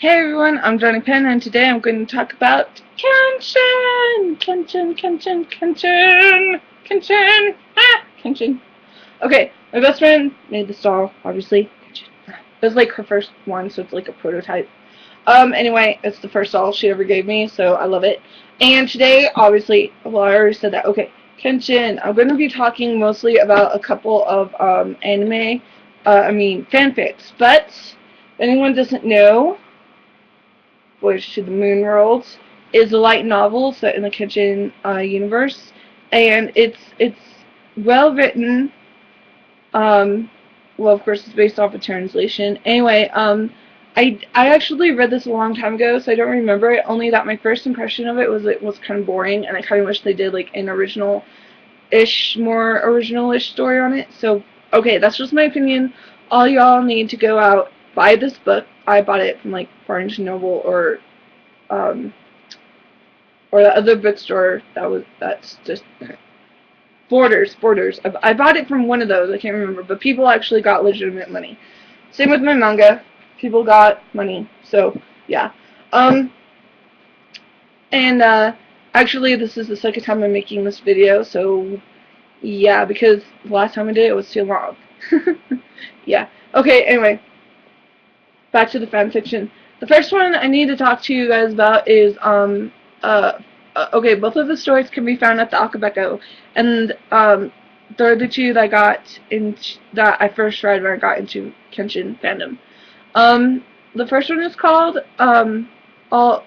Hey everyone, I'm Johnny Penn, and today I'm going to talk about Kenshin! Kenshin! Ah! Kenshin. Okay, my best friend made this doll, obviously. Kenshin. It was like her first one, so it's like a prototype. Anyway, it's the first doll she ever gave me, so I love it. And today, obviously, well, I already said that. Okay, Kenshin. I'm going to be talking mostly about a couple of fanfics. But if anyone doesn't know, Voyage to the Moon World is a light novel set in the Kenshin universe, and it's well written. Um, well, of course, it's based off a translation. Anyway, I actually read this a long time ago, so I don't remember it. Only that my first impression of it was kind of boring, and I kind of wish they did like an more original-ish story on it. So, okay, that's just my opinion. All y'all need to go out, buy this book. I bought it from like Barnes& Noble um, or the other bookstore that's just Borders. I bought it from one of those. I can't remember, but people actually got legitimate money. Same with my manga. People got money. So yeah. Um, and actually, this is the second time I'm making this video. So yeah, because the last time I did it was too long. Yeah. Okay. Anyway, back to the fan fiction. The first one I need to talk to you guys about is okay, both of the stories can be found at the Akabeko, and they're the two that that I first read when I got into Kenshin fandom. The first one is called All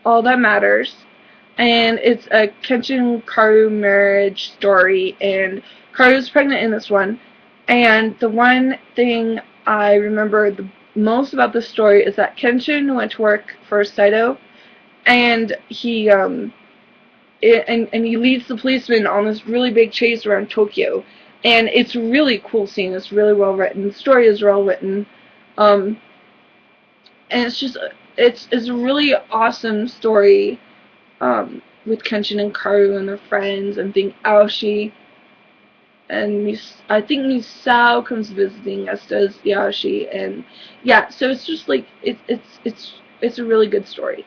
That Matters, and it's a Kenshin Karu marriage story, and Karu's pregnant in this one. And the one thing I remember the most about this story is that Kenshin went to work for Saito, and he leads the policeman on this really big chase around Tokyo, and it's a really cool scene. It's really well written. The story is well written, um, and it's a really awesome story, with Kenshin and Karu and their friends, and being Aoshi. And I think Misao comes visiting, as does Yaoshi, and yeah, so it's just like it's a really good story.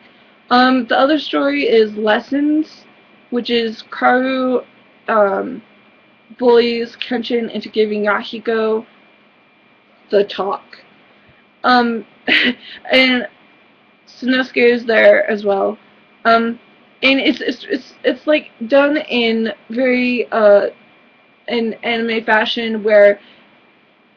The other story is Lessons, which is Karu bullies Kenshin into giving Yahiko the talk. And Sanosuke is there as well. And it's like done in very in anime fashion where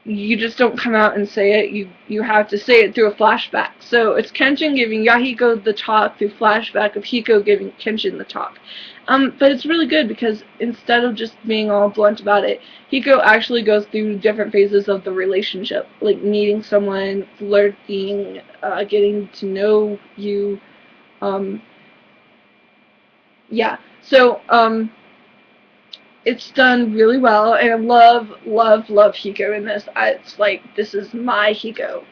you just don't come out and say it. You have to say it through a flashback. So it's Kenshin giving Yahiko the talk through flashback of Hiko giving Kenshin the talk. But it's really good because instead of just being all blunt about it, Hiko actually goes through different phases of the relationship, like meeting someone, flirting, getting to know you. Yeah. So it's done really well, and I love Hiko in this. It's like, this is my Hiko.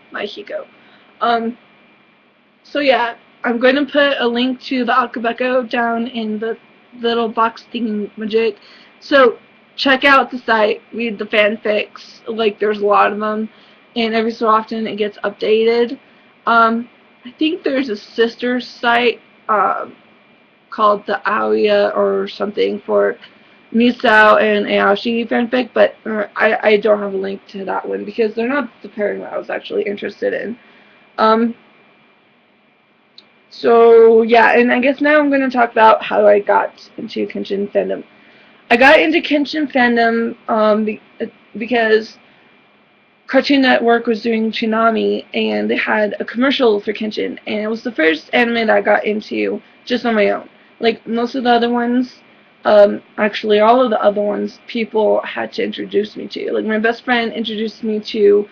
So yeah, I'm going to put a link to the Akabeko down in the little box thingamajig. So check out the site, read the fanfics. Like, there's a lot of them, and every so often it gets updated. I think there's a sister site called the Aoya or something for Misao and Aoshi fanfic, but I don't have a link to that one because they're not the pairing that I was actually interested in. So yeah, and I guess now I'm going to talk about how I got into Kenshin fandom. I got into Kenshin fandom because Cartoon Network was doing Toonami, and they had a commercial for Kenshin, and it was the first anime that I got into just on my own. Like, most of the other ones, actually all of the other ones, people had to introduce me to. Like, my best friend introduced me to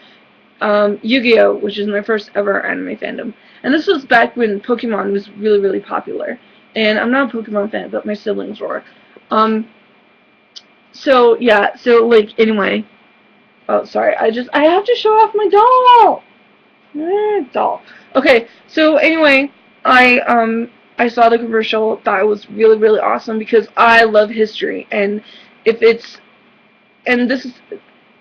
Yu-Gi-Oh!, which is my first ever anime fandom. And this was back when Pokemon was really, really popular. And I'm not a Pokemon fan, but my siblings were. So, yeah, so, like, anyway. Oh, sorry, I have to show off my doll! Doll. Okay, so anyway, I saw the commercial, thought it was really, really awesome because I love history, and this is,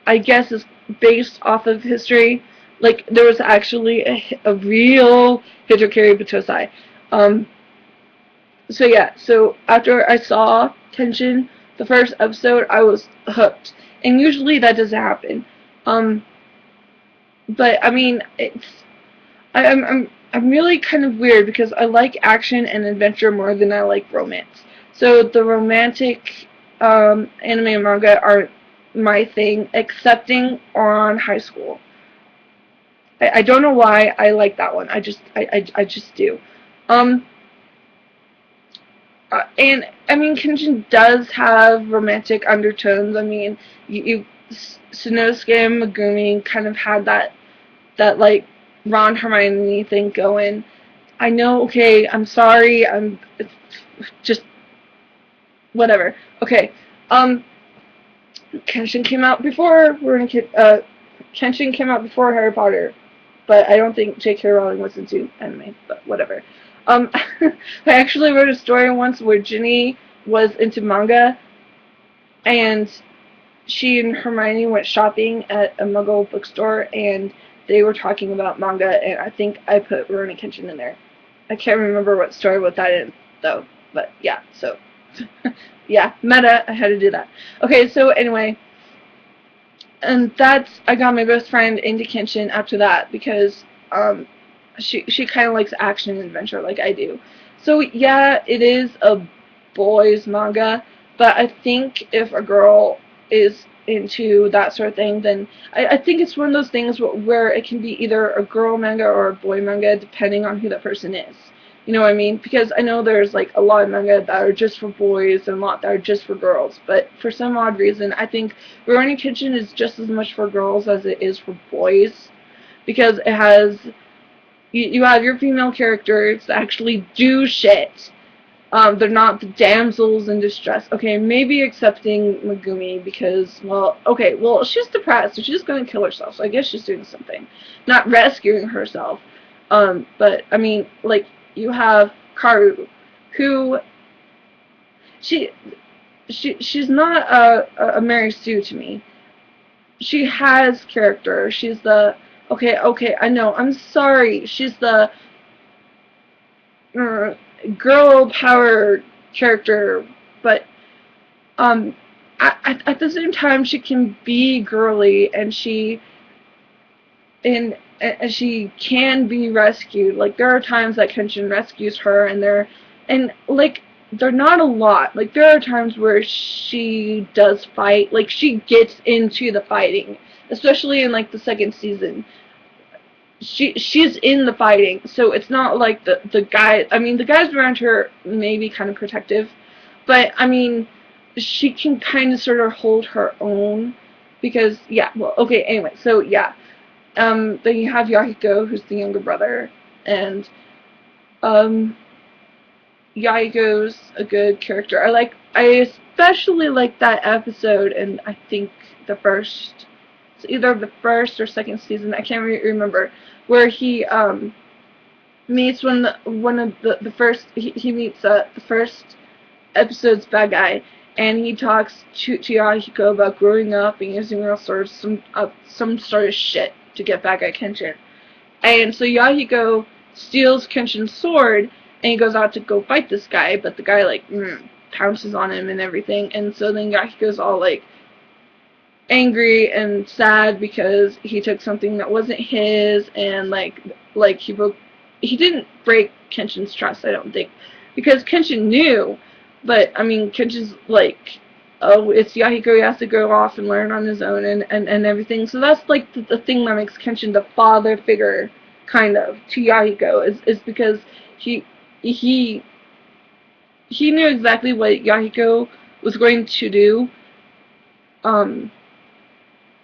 I guess, is based off of history. Like, there was actually a real Hidokari Batosai. Um, so yeah, so after I saw Kenshin, the first episode, I was hooked. And usually that doesn't happen. Um, but I mean, I'm really kind of weird because I like action and adventure more than I like romance. So the romantic anime and manga aren't my thing, excepting on High School. I don't know why I like that one. I just do. Um, and I mean, Kenshin does have romantic undertones. I mean, Sanosuke and Megumi kind of had that like Ron Hermione thing going. I know. Okay, I'm sorry. It's just whatever. Okay. Um, Kenshin came out before Kenshin came out before Harry Potter, but I don't think J.K. Rowling was into anime. But whatever. I actually wrote a story once where Ginny was into manga, and she and Hermione went shopping at a Muggle bookstore, and they were talking about manga, and I think I put Rurouni Kenshin in there. I can't remember what story with that in, though. But yeah, so yeah, meta. I had to do that. Okay, so anyway, and I got my best friend into Kenshin after that because she kind of likes action and adventure like I do. So yeah, it is a boys manga, but I think if a girl is into that sort of thing, then I think it's one of those things where it can be either a girl manga or a boy manga depending on who that person is. You know what I mean? Because I know there's like a lot of manga that are just for boys and a lot that are just for girls. But for some odd reason, I think Rurouni Kenshin is just as much for girls as it is for boys. Because it has, you have your female characters that actually do shit. They're not the damsels in distress. Okay, maybe accepting Megumi because, well, okay, well, she's depressed, so she's going to kill herself, so I guess she's doing something. Not rescuing herself. But, I mean, like, you have Karu, who, she, she's not a Mary Sue to me. She has character. She's the, okay, I know, I'm sorry. She's the girl power character, but um, at the same time, she can be girly, and and she can be rescued. Like, there are times that Kenshin rescues her, and like, they're not a lot. Like, there are times where she does fight. Like, she gets into the fighting, especially in like the second season. She's in the fighting, so it's not like the guy. I mean, the guys around her may be kind of protective, but I mean, she can kind of sort of hold her own because yeah. Well, okay. Anyway, so yeah. Then you have Yahiko, who's the younger brother, and um, Yahiko's a good character. I especially like that episode, and I think it's either the first or second season. I can't remember where he meets one of the first he meets the first episode's bad guy, and he talks to Yahiko about growing up and using real sort of some sort of shit to get back at Kenshin. And so Yahiko steals Kenshin's sword, and he goes out to go fight this guy, but the guy like pounces on him and everything, and so then Yahiko's all like angry and sad because he took something that wasn't his, and like he didn't break Kenshin's trust, I don't think, because Kenshin knew, but I mean Kenshin's like, oh, it's Yahiko, he has to go off and learn on his own and everything. So that's like the thing that makes Kenshin the father figure kind of to Yahiko is because he he he knew exactly what Yahiko was going to do, um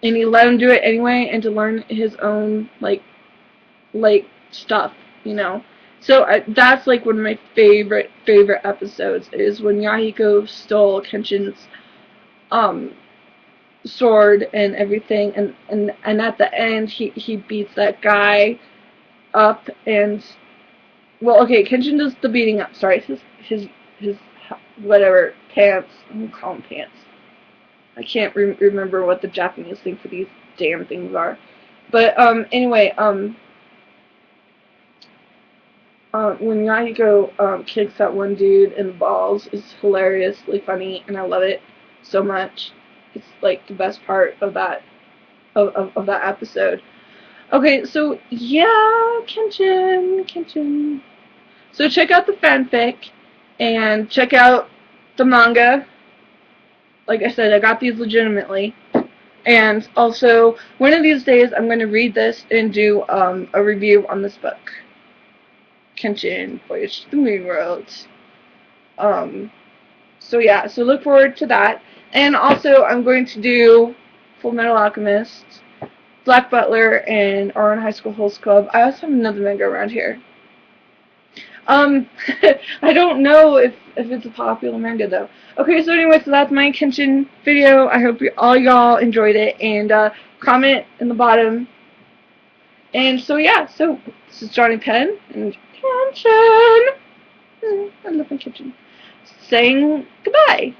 and he let him do it anyway, and to learn his own like stuff, you know. So that's like one of my favorite episodes is when Yahiko stole Kenshin's um sword and everything, and at the end he beats that guy up, and well, okay, Kenshin does the beating up. Sorry, his whatever pants. I'm gonna call them pants. I can't remember what the Japanese thing for these damn things are. But anyway, when Yahiko kicks that one dude in the balls, is hilariously funny, and I love it so much. It's like the best part of of that episode. Okay, so yeah, Kenshin. So check out the fanfic and check out the manga. Like I said, I got these legitimately. And also, one of these days, I'm going to read this and do a review on this book. Kenshin, Voyage to the Moon World. Um, so yeah, so look forward to that. And also, I'm going to do Full Metal Alchemist, Black Butler, and Ouran High School Host Club. I also have another manga around here. I don't know if it's a popular manga though. Okay, so anyway, so that's my Kenshin video. I hope all y'all enjoyed it, and comment in the bottom. And so yeah, so this is Johnny Penn and Kenshin. I love my Kenshin. Saying goodbye.